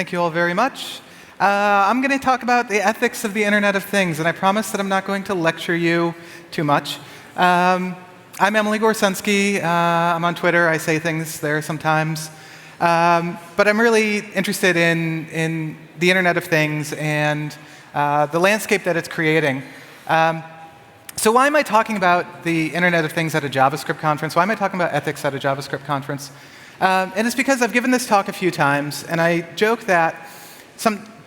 Thank you all very much. I'm going to talk about the ethics of the Internet of Things, and I promise that I'm not going to lecture you too much. I'm Emily Gorcenski. I'm on Twitter. I say things there sometimes. But I'm really interested in the Internet of Things and the landscape that it's creating. So why am I talking about the Internet of Things at a JavaScript conference? Why am I talking about ethics at a JavaScript conference? And it's because I've given this talk a few times, and I joke that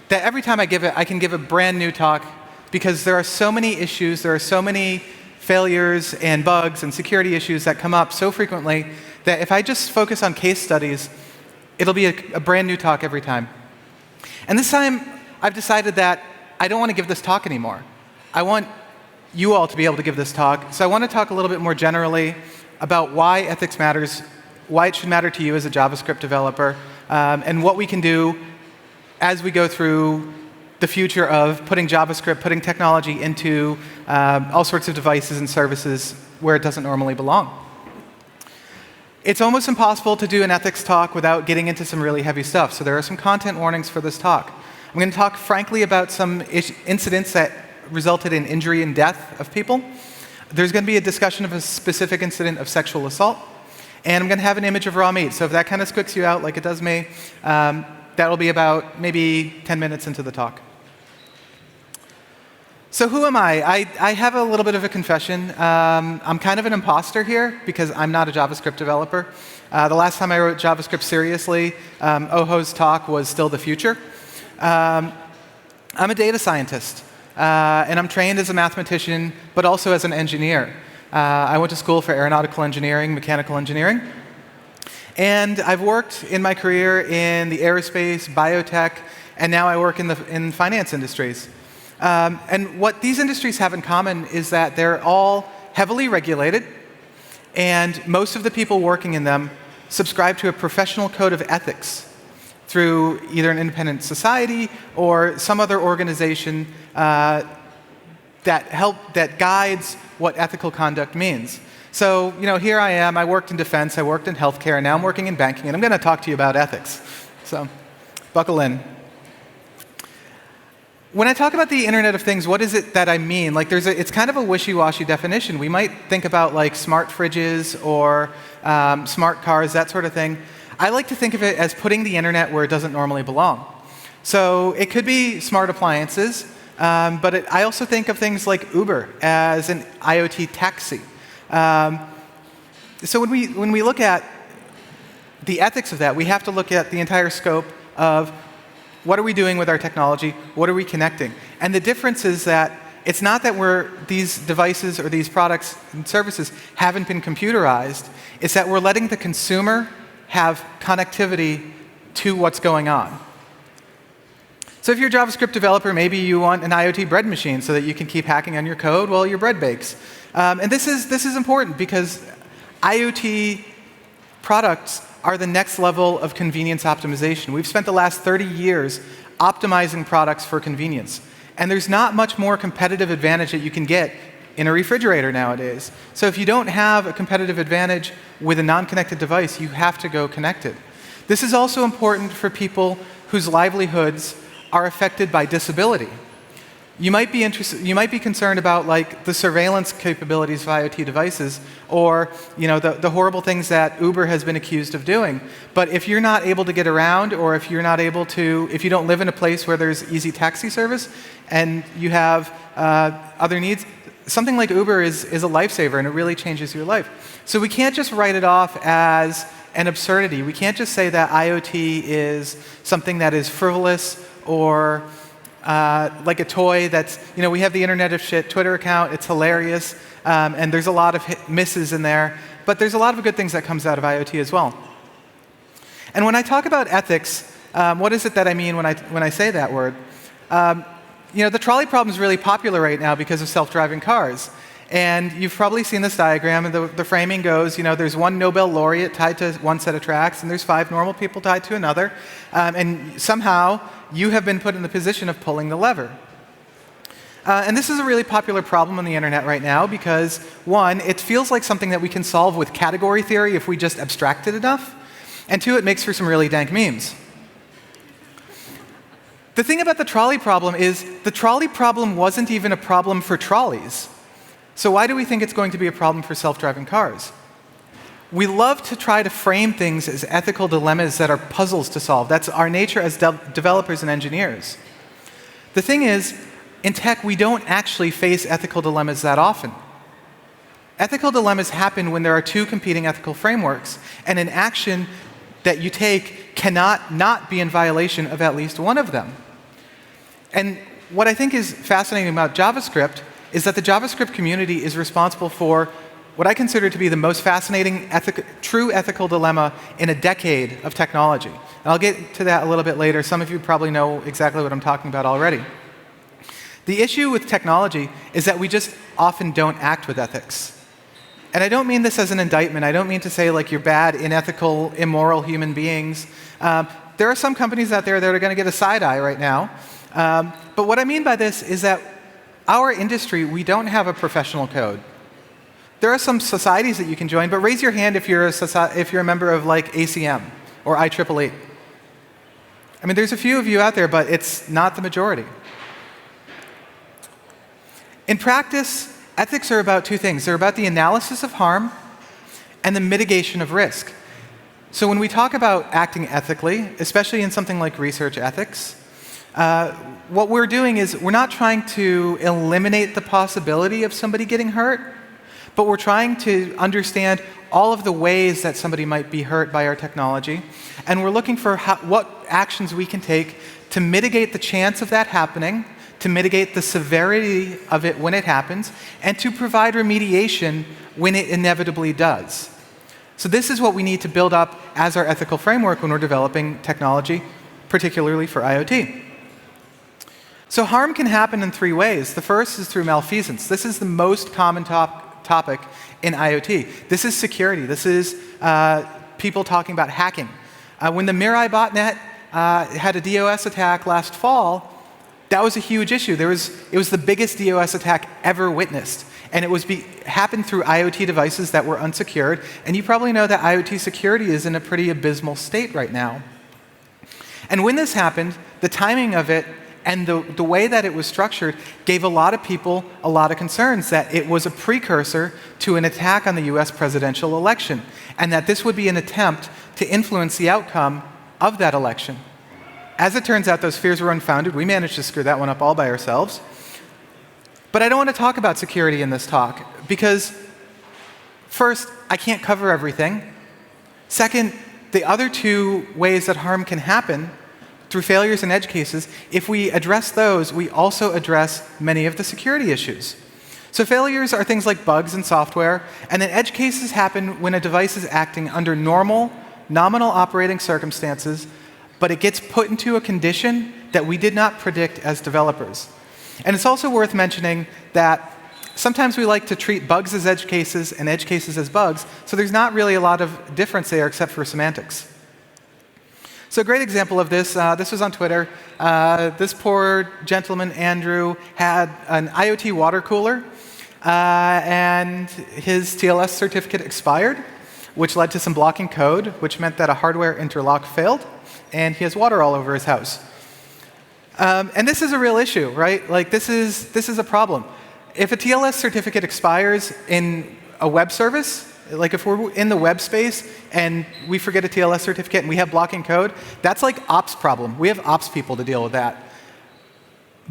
every time I give it, I can give a brand new talk because there are so many issues, there are so many failures and bugs and security issues that come up so frequently that if I just focus on case studies, it'll be a brand new talk every time. And this time, I've decided that I don't want to give this talk anymore. I want you all to be able to give this talk. So I want to talk a little bit more generally about why ethics matters, why it should matter to you as a JavaScript developer, and what we can do as we go through the future of putting JavaScript, putting technology into all sorts of devices and services where it doesn't normally belong. It's almost impossible to do an ethics talk without getting into some really heavy stuff, so there are some content warnings for this talk. I'm going to talk frankly about some incidents that resulted in injury and death of people. There's going to be a discussion of a specific incident of sexual assault. And I'm going to have an image of raw meat. So if that kind of squicks you out like it does me, that'll be about maybe 10 minutes into the talk. So who am I? I have a little bit of a confession. I'm kind of an imposter here because I'm not a JavaScript developer. The last time I wrote JavaScript seriously, Oho's talk was still the future. I'm a data scientist. And I'm trained as a mathematician, but also as an engineer. I went to school for aeronautical engineering, mechanical engineering. And I've worked in my career in the aerospace, biotech, and now I work in finance industries. And what these industries have in common is that they're all heavily regulated, and most of the people working in them subscribe to a professional code of ethics through either an independent society or some other organization that guides what ethical conduct means. So, here I am. I worked in defense, I worked in healthcare, and now I'm working in banking, and I'm going to talk to you about ethics. So, buckle in. When I talk about the Internet of Things, what is it that I mean? It's kind of a wishy-washy definition. We might think about smart fridges or smart cars, that sort of thing. I like to think of it as putting the Internet where it doesn't normally belong. So it could be smart appliances, but I also think of things like Uber as an IoT taxi. So when we look at the ethics of that, we have to look at the entire scope of what are we doing with our technology, what are we connecting. And the difference is that it's not that these devices or these products and services haven't been computerized, it's that we're letting the consumer have connectivity to what's going on. So if you're a JavaScript developer, maybe you want an IoT bread machine so that you can keep hacking on your code while your bread bakes. And this is important because IoT products are the next level of convenience optimization. We've spent the last 30 years optimizing products for convenience. And there's not much more competitive advantage that you can get in a refrigerator nowadays. So if you don't have a competitive advantage with a non-connected device, you have to go connected. This is also important for people whose livelihoods are affected by disability. You might be concerned about the surveillance capabilities of IoT devices or the horrible things that Uber has been accused of doing. But if you're not able to get around, or if you don't live in a place where there's easy taxi service and you have other needs, something like Uber is a lifesaver, and it really changes your life. So we can't just write it off as an absurdity. We can't just say that IoT is something that is frivolous or like a toy that's, we have the Internet of Shit Twitter account, it's hilarious, and there's a lot of misses in there, but there's a lot of good things that comes out of IoT as well. And when I talk about ethics, what is it that I mean when I say that word? The trolley problem is really popular right now because of self-driving cars. And you've probably seen this diagram, and the framing goes, there's one Nobel laureate tied to one set of tracks, and there's 5 normal people tied to another. And somehow, you have been put in the position of pulling the lever. And this is a really popular problem on the internet right now because, one, it feels like something that we can solve with category theory if we just abstract it enough. And two, it makes for some really dank memes. The thing about the trolley problem is the trolley problem wasn't even a problem for trolleys. So why do we think it's going to be a problem for self-driving cars? We love to try to frame things as ethical dilemmas that are puzzles to solve. That's our nature as developers and engineers. The thing is, in tech, we don't actually face ethical dilemmas that often. Ethical dilemmas happen when there are two competing ethical frameworks, and an action that you take cannot not be in violation of at least one of them. And what I think is fascinating about JavaScript is that the JavaScript community is responsible for what I consider to be the most fascinating true ethical dilemma in a decade of technology. And I'll get to that a little bit later. Some of you probably know exactly what I'm talking about already. The issue with technology is that we just often don't act with ethics. And I don't mean this as an indictment. I don't mean to say like you're bad, unethical, immoral human beings. There are some companies out there that are going to get a side eye right now. But what I mean by this is that our industry, we don't have a professional code. There are some societies that you can join, but raise your hand if you're a member of like ACM or IEEE. I mean, there's a few of you out there, but it's not the majority. In practice, ethics are about two things. They're about the analysis of harm and the mitigation of risk. So when we talk about acting ethically, especially in something like research ethics, what we're doing is we're not trying to eliminate the possibility of somebody getting hurt, but we're trying to understand all of the ways that somebody might be hurt by our technology, and we're looking for what actions we can take to mitigate the chance of that happening, to mitigate the severity of it when it happens, and to provide remediation when it inevitably does. So this is what we need to build up as our ethical framework when we're developing technology, particularly for IoT. So harm can happen in three ways. The first is through malfeasance. This is the most common topic in IoT. This is security. This is people talking about hacking. When the Mirai botnet had a DOS attack last fall, that was a huge issue. It was the biggest DOS attack ever witnessed. And it happened through IoT devices that were unsecured. And you probably know that IoT security is in a pretty abysmal state right now. And when this happened, the timing of it and the way that it was structured gave a lot of people a lot of concerns that it was a precursor to an attack on the US presidential election, and that this would be an attempt to influence the outcome of that election. As it turns out, those fears were unfounded. We managed to screw that one up all by ourselves. But I don't want to talk about security in this talk, because first, I can't cover everything. Second, the other two ways that harm can happen through failures and edge cases, if we address those, we also address many of the security issues. So failures are things like bugs in software, and then edge cases happen when a device is acting under normal, nominal operating circumstances, but it gets put into a condition that we did not predict as developers. And it's also worth mentioning that sometimes we like to treat bugs as edge cases and edge cases as bugs, so there's not really a lot of difference there except for semantics. So a great example of this, this was on Twitter. This poor gentleman, Andrew, had an IoT water cooler, and his TLS certificate expired, which led to some blocking code, which meant that a hardware interlock failed, and he has water all over his house. And this is a real issue, right? Like this is a problem. If a TLS certificate expires in a web service, like if we're in the web space and we forget a TLS certificate and we have blocking code, that's like ops problem. We have ops people to deal with that.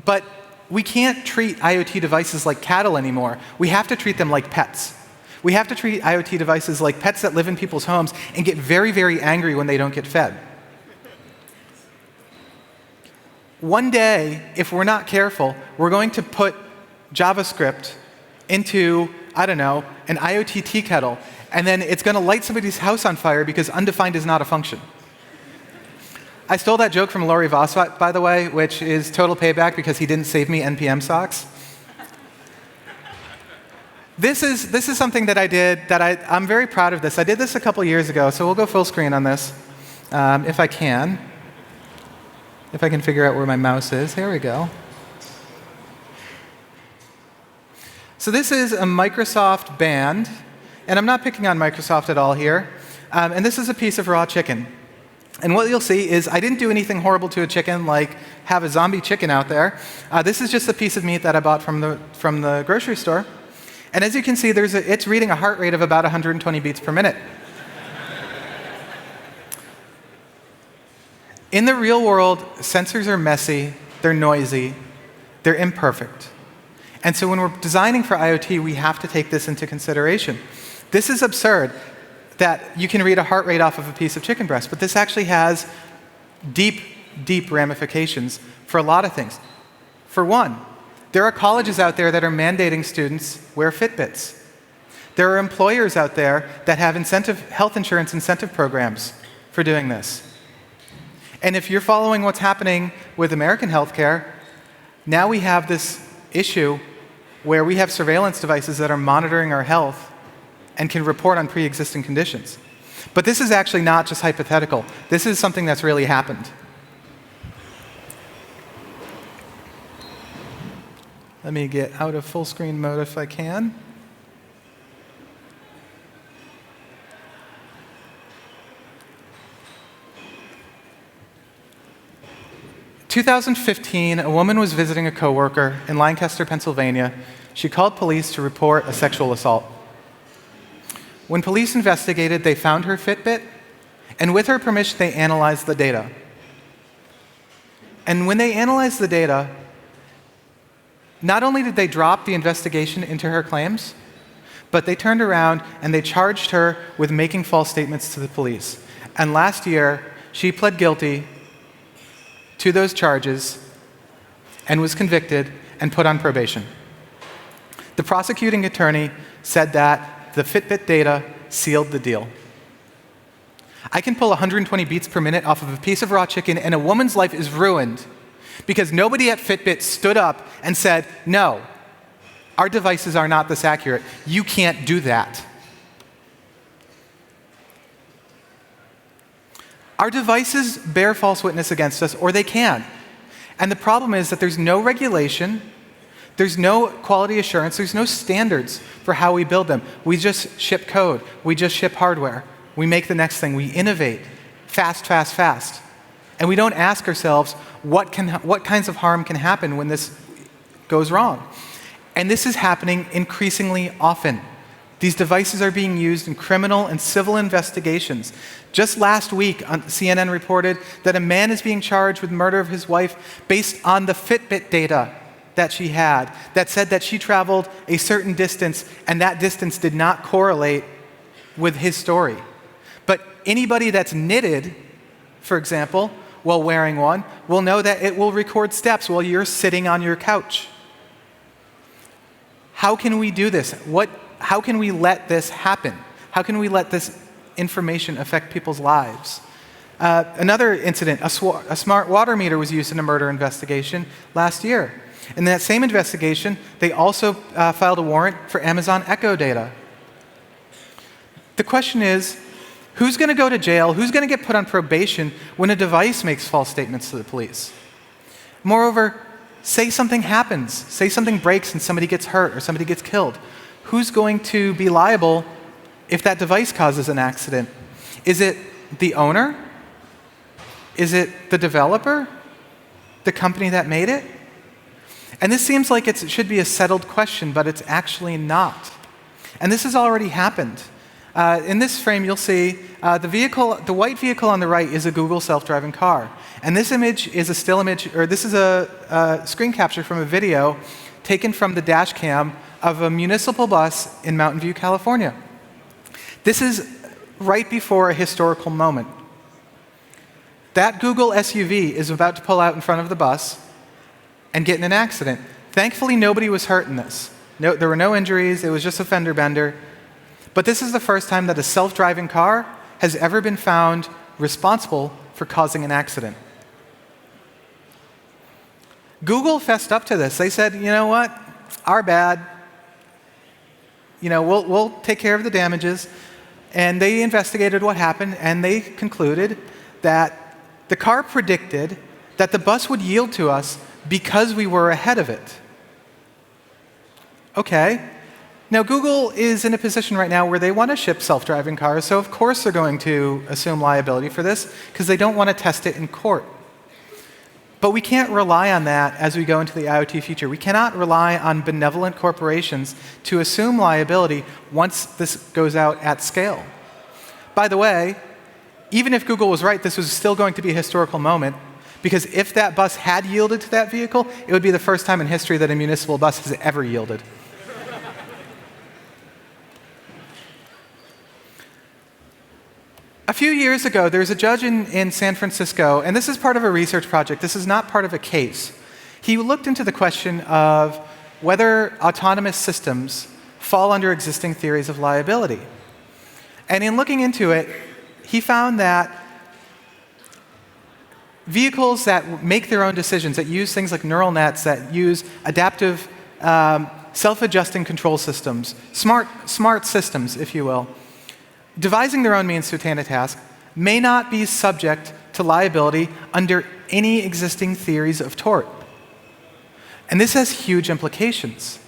But we can't treat IoT devices like cattle anymore. We have to treat them like pets. We have to treat IoT devices like pets that live in people's homes and get very, very angry when they don't get fed. One day, if we're not careful, we're going to put JavaScript into, I don't know, an IoT tea kettle, and then it's going to light somebody's house on fire because undefined is not a function. I stole that joke from Laurie Voss, by the way, which is total payback because he didn't save me NPM socks. This is something that I did that I'm very proud of this. I did this a couple years ago, so we'll go full screen on this if I can. If I can figure out where my mouse is. Here we go. So this is a Microsoft band, and I'm not picking on Microsoft at all here. And this is a piece of raw chicken. And what you'll see is I didn't do anything horrible to a chicken, like have a zombie chicken out there. This is just a piece of meat that I bought from the grocery store. And as you can see, it's reading a heart rate of about 120 beats per minute. In the real world, sensors are messy, they're noisy, they're imperfect. And so when we're designing for IoT, we have to take this into consideration. This is absurd that you can read a heart rate off of a piece of chicken breast, but this actually has deep, deep ramifications for a lot of things. For one, there are colleges out there that are mandating students wear Fitbits. There are employers out there that have health insurance incentive programs for doing this. And if you're following what's happening with American healthcare, now we have this issue where we have surveillance devices that are monitoring our health and can report on pre-existing conditions. But this is actually not just hypothetical. This is something that's really happened. Let me get out of full screen mode if I can. In 2015, a woman was visiting a coworker in Lancaster, Pennsylvania. She called police to report a sexual assault. When police investigated, they found her Fitbit, and with her permission, they analyzed the data. And when they analyzed the data, not only did they drop the investigation into her claims, but they turned around and they charged her with making false statements to the police. And last year, she pled guilty to those charges and was convicted and put on probation. The prosecuting attorney said that the Fitbit data sealed the deal. I can pull 120 beats per minute off of a piece of raw chicken and a woman's life is ruined because nobody at Fitbit stood up and said, no, our devices are not this accurate. You can't do that. Our devices bear false witness against us, or they can. And the problem is that there's no regulation, there's no quality assurance, there's no standards for how we build them. We just ship code, we just ship hardware, we make the next thing, we innovate fast, fast, fast. And we don't ask ourselves what kinds of harm can happen when this goes wrong. And this is happening increasingly often. These devices are being used in criminal and civil investigations. Just last week, CNN reported that a man is being charged with murder of his wife based on the Fitbit data that she had that said that she traveled a certain distance and that distance did not correlate with his story. But anybody that's knitted, for example, while wearing one, will know that it will record steps while you're sitting on your couch. How can we do this? How can we let this happen? How can we let this information affect people's lives? Another incident, a smart water meter was used in a murder investigation last year. In that same investigation, they also filed a warrant for Amazon Echo data. The question is, who's going to go to jail? Who's going to get put on probation when a device makes false statements to the police? Moreover, say something happens. Say something breaks and somebody gets hurt or somebody gets killed. Who's going to be liable if that device causes an accident? Is it the owner? Is it the developer? The company that made it? And this seems like it should be a settled question, but it's actually not. And this has already happened. In this frame, you'll see the white vehicle on the right is a Google self-driving car. And this image is a still image, or this is a screen capture from a video taken from the dash cam of a municipal bus in Mountain View, California. This is right before a historical moment. That Google SUV is about to pull out in front of the bus and get in an accident. Thankfully, nobody was hurt in this. No, there were no injuries. It was just a fender bender. But this is the first time that a self-driving car has ever been found responsible for causing an accident. Google fessed up to this. They said, you know what? Our bad. We'll take care of the damages. And they investigated what happened, and they concluded that the car predicted that the bus would yield to us because we were ahead of it. Okay. Now, Google is in a position right now where they want to ship self-driving cars, so of course they're going to assume liability for this, because they don't want to test it in court. But we can't rely on that as we go into the IoT future. We cannot rely on benevolent corporations to assume liability once this goes out at scale. By the way, even if Google was right, this was still going to be a historical moment, because if that bus had yielded to that vehicle, it would be the first time in history that a municipal bus has ever yielded. A few years ago, there was a judge in San Francisco, and this is part of a research project. This is not part of a case. He looked into the question of whether autonomous systems fall under existing theories of liability. And in looking into it, he found that vehicles that make their own decisions, that use things like neural nets, that use adaptive, self-adjusting control systems, smart systems, if you will, devising their own means to attain a task, may not be subject to liability under any existing theories of tort. And this has huge implications.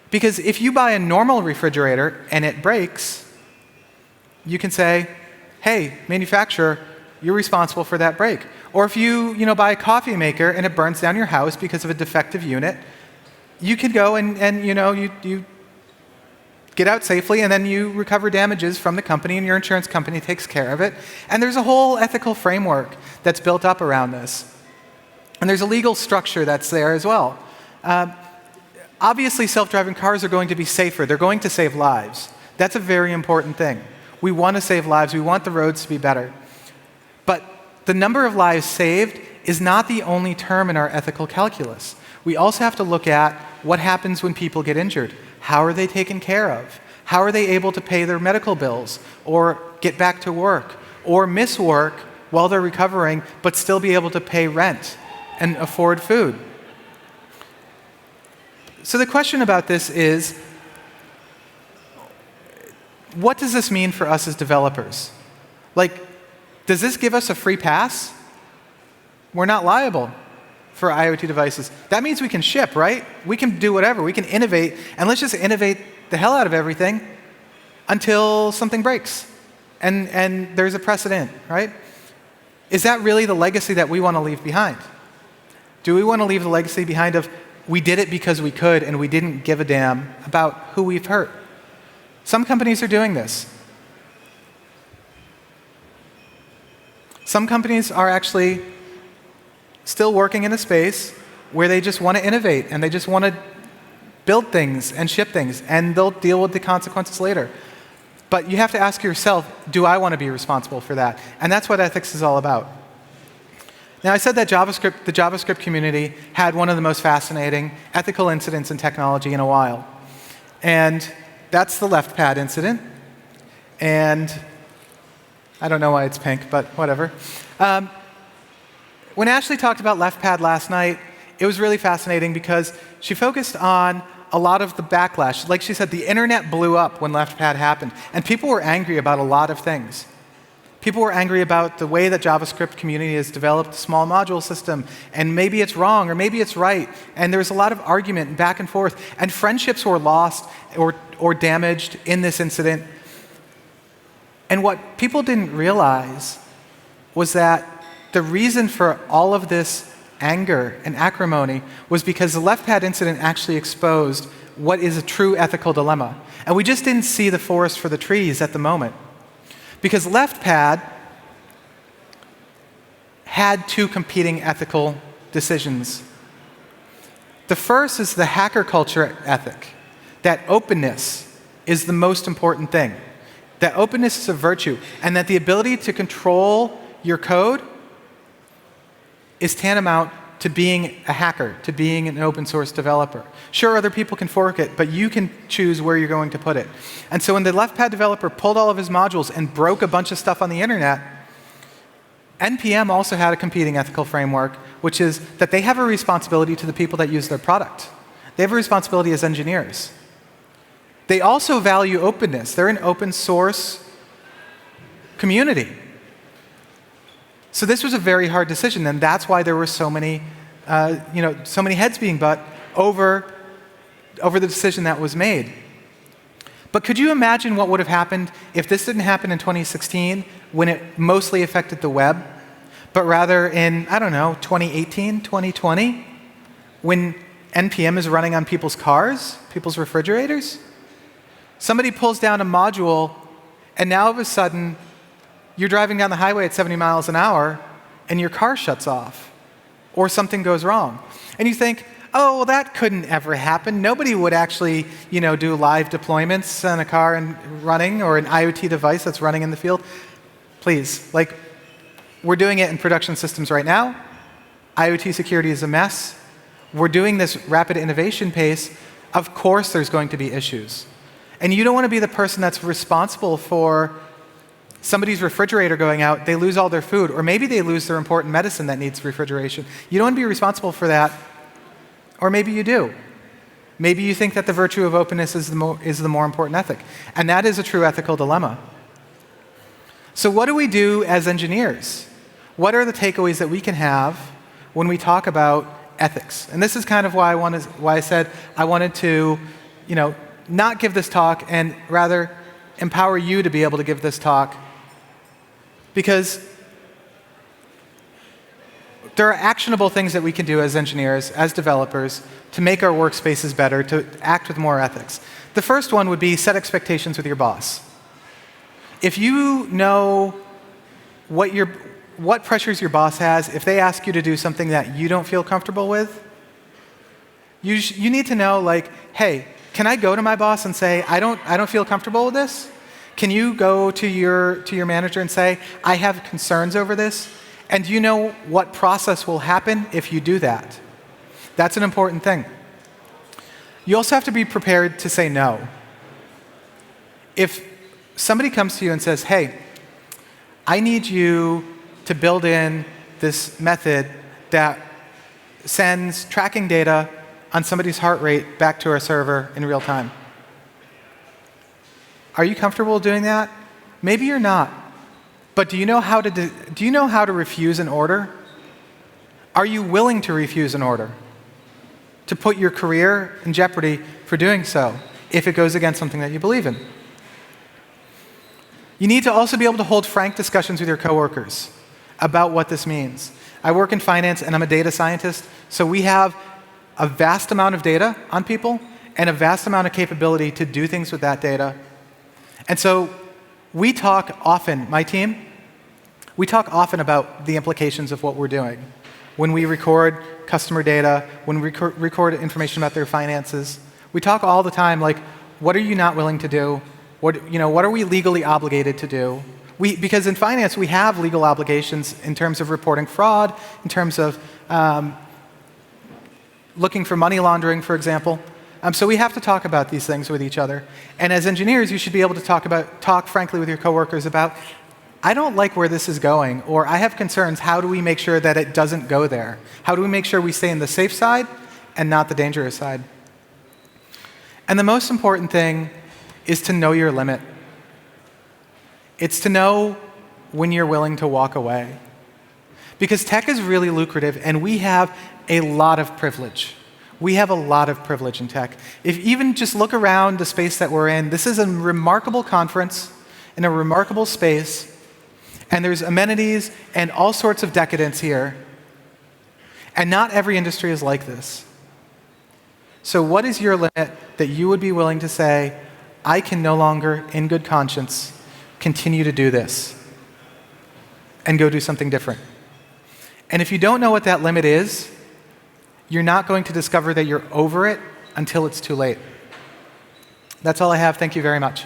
Because if you buy a normal refrigerator and it breaks, you can say, hey, manufacturer, you're responsible for that break. Or if you buy a coffee maker and it burns down your house because of a defective unit, you can go and you get out safely, and then you recover damages from the company, and your insurance company takes care of it. And there's a whole ethical framework that's built up around this. And there's a legal structure that's there as well. Obviously, self-driving cars are going to be safer. They're going to save lives. That's a very important thing. We want to save lives. We want the roads to be better. But the number of lives saved is not the only term in our ethical calculus. We also have to look at what happens when people get injured. How are they taken care of? How are they able to pay their medical bills or get back to work or miss work while they're recovering but still be able to pay rent and afford food? So the question about this is, what does this mean for us as developers? Like, does this give us a free pass? We're not liable for IoT devices. That means we can ship, right? We can do whatever. We can innovate, and let's just innovate the hell out of everything until something breaks, and there's a precedent, right? Is that really the legacy that we want to leave behind? Do we want to leave the legacy behind of we did it because we could and we didn't give a damn about who we've hurt? Some companies are doing this. Some companies are actually still working in a space where they just want to innovate and they just want to build things and ship things, and they'll deal with the consequences later. But you have to ask yourself, do I want to be responsible for that? And that's what ethics is all about. Now, I said that the JavaScript community had one of the most fascinating ethical incidents in technology in a while. And that's the LeftPad incident. And I don't know why it's pink, but whatever. When Ashley talked about LeftPad last night, it was really fascinating because she focused on a lot of the backlash. Like she said, the internet blew up when LeftPad happened, and people were angry about a lot of things. People were angry about the way that JavaScript community has developed a small module system, and maybe it's wrong or maybe it's right. And there was a lot of argument back and forth, and friendships were lost or damaged in this incident. And what people didn't realize was that the reason for all of this anger and acrimony was because the LeftPad incident actually exposed what is a true ethical dilemma. And we just didn't see the forest for the trees at the moment. Because LeftPad had two competing ethical decisions. The first is the hacker culture ethic, that openness is the most important thing, that openness is a virtue, and that the ability to control your code is tantamount to being a hacker, to being an open source developer. Sure, other people can fork it, but you can choose where you're going to put it. And so when the LeftPad developer pulled all of his modules and broke a bunch of stuff on the internet, NPM also had a competing ethical framework, which is that they have a responsibility to the people that use their product. They have a responsibility as engineers. They also value openness. They're an open source community. So this was a very hard decision, and that's why there were so many heads being butt over over the decision that was made. But could you imagine what would have happened if this didn't happen in 2016 when it mostly affected the web, but rather in, I don't know, 2018, 2020, when NPM is running on people's cars, people's refrigerators? Somebody pulls down a module, and now all of a sudden, you're driving down the highway at 70 miles an hour, and your car shuts off, or something goes wrong. And you think, oh, well, that couldn't ever happen. Nobody would actually, do live deployments on a car and running, or an IoT device that's running in the field. Please, we're doing it in production systems right now. IoT security is a mess. We're doing this rapid innovation pace. Of course there's going to be issues. And you don't want to be the person that's responsible for somebody's refrigerator going out, they lose all their food, or maybe they lose their important medicine that needs refrigeration. You don't want to be responsible for that, or maybe you do. Maybe you think that the virtue of openness is the more important ethic. And that is a true ethical dilemma. So what do we do as engineers? What are the takeaways that we can have when we talk about ethics? And this is kind of why I said I wanted to, not give this talk and rather empower you to be able to give this talk, because there are actionable things that we can do as engineers, as developers, to make our workspaces better, to act with more ethics. The first one would be set expectations with your boss. If you know what pressures your boss has, if they ask you to do something that you don't feel comfortable with, you need to know, hey, can I go to my boss and say, I don't feel comfortable with this? Can you go to your manager and say, I have concerns over this? And do you know what process will happen if you do that? That's an important thing. You also have to be prepared to say no. If somebody comes to you and says, hey, I need you to build in this method that sends tracking data on somebody's heart rate back to our server in real time. Are you comfortable doing that? Maybe you're not. But do you know how to refuse an order? Are you willing to refuse an order? To put your career in jeopardy for doing so, if it goes against something that you believe in. You need to also be able to hold frank discussions with your coworkers about what this means. I work in finance and I'm a data scientist, so we have a vast amount of data on people and a vast amount of capability to do things with that data. And so we talk often, my team, we talk often about the implications of what we're doing. When we record customer data, when we record information about their finances, we talk all the time what are you not willing to do? What are we legally obligated to do? Because in finance, we have legal obligations in terms of reporting fraud, in terms of looking for money laundering, for example. So we have to talk about these things with each other. And as engineers, you should be able to talk frankly with your coworkers about, I don't like where this is going, or I have concerns. How do we make sure that it doesn't go there? How do we make sure we stay in the safe side and not the dangerous side? And the most important thing is to know your limit. It's to know when you're willing to walk away. Because tech is really lucrative, and we have a lot of privilege. We have a lot of privilege in tech. If even just look around the space that we're in, this is a remarkable conference in a remarkable space, and there's amenities and all sorts of decadence here. And not every industry is like this. So what is your limit that you would be willing to say, I can no longer, in good conscience, continue to do this and go do something different? And if you don't know what that limit is, you're not going to discover that you're over it until it's too late. That's all I have. Thank you very much.